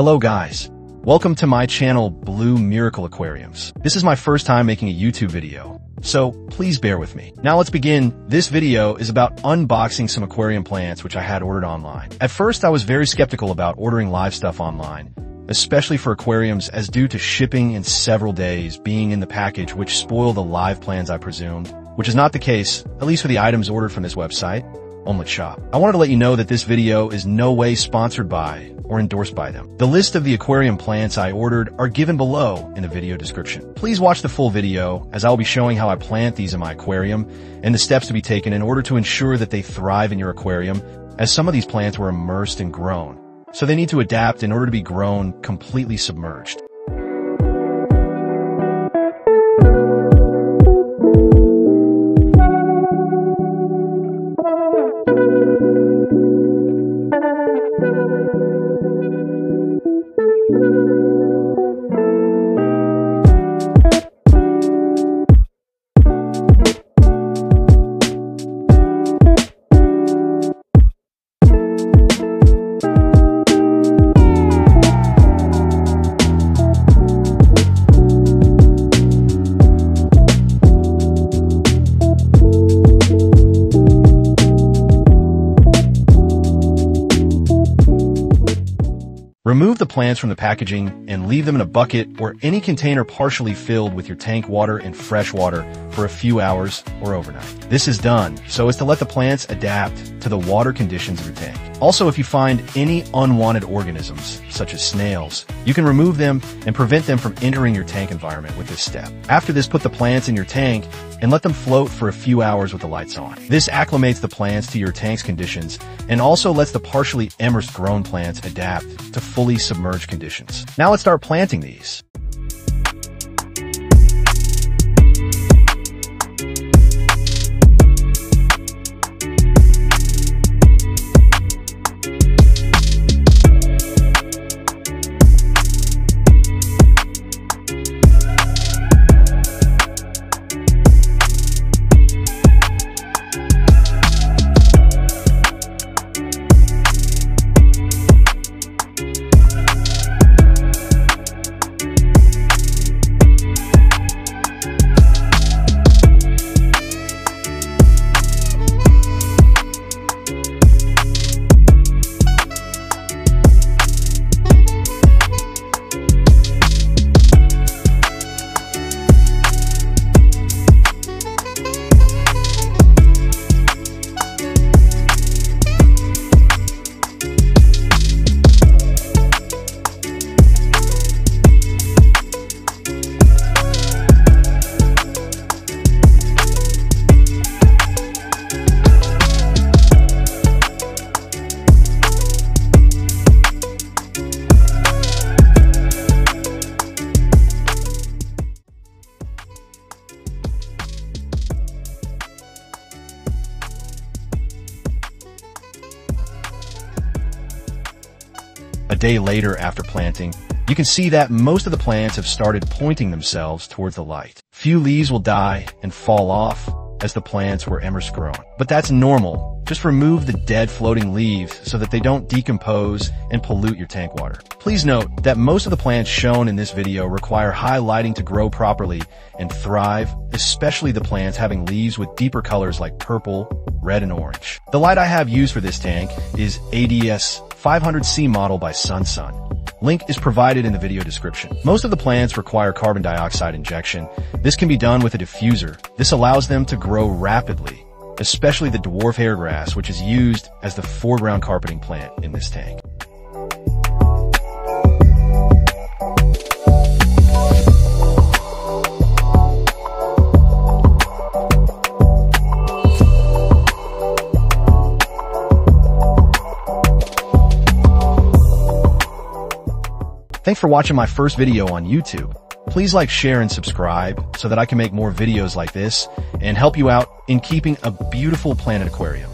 Hello guys, welcome to my channel Blue Miracle Aquariums. This is my first time making a YouTube video, so please bear with me. Now let's begin. This video is about unboxing some aquarium plants which I had ordered online. At first I was very skeptical about ordering live stuff online, especially for aquariums, as due to shipping in several days being in the package which spoil the live plants I presumed, which is not the case, at least for the items ordered from this website, Omelet Shop. I wanted to let you know that this video is no way sponsored by or endorsed by them. The list of the aquarium plants I ordered are given below in the video description. Please watch the full video, as I will be showing how I plant these in my aquarium and the steps to be taken in order to ensure that they thrive in your aquarium, as some of these plants were immersed and grown, so they need to adapt in order to be grown completely submerged. Remove the plants from the packaging and leave them in a bucket or any container partially filled with your tank water and fresh water for a few hours or overnight. This is done so as to let the plants adapt to the water conditions of your tank. Also, if you find any unwanted organisms, such as snails, you can remove them and prevent them from entering your tank environment with this step. After this, put the plants in your tank and let them float for a few hours with the lights on. This acclimates the plants to your tank's conditions and also lets the partially immersed grown plants adapt to fully submerged conditions. Now let's start planting these. A day later after planting, you can see that most of the plants have started pointing themselves towards the light. Few leaves will die and fall off as the plants were immersed grown. But that's normal. Just remove the dead floating leaves so that they don't decompose and pollute your tank water. Please note that most of the plants shown in this video require high lighting to grow properly and thrive, especially the plants having leaves with deeper colors like purple, red, and orange. The light I have used for this tank is ADS 500C model by Sun. Link is provided in the video description. Most of the plants require carbon dioxide injection. This can be done with a diffuser. This allows them to grow rapidly, especially the dwarf hairgrass, which is used as the foreground carpeting plant in this tank. Thanks for watching my first video on YouTube. Please like, share, and subscribe so that I can make more videos like this and help you out in keeping a beautiful planet aquarium.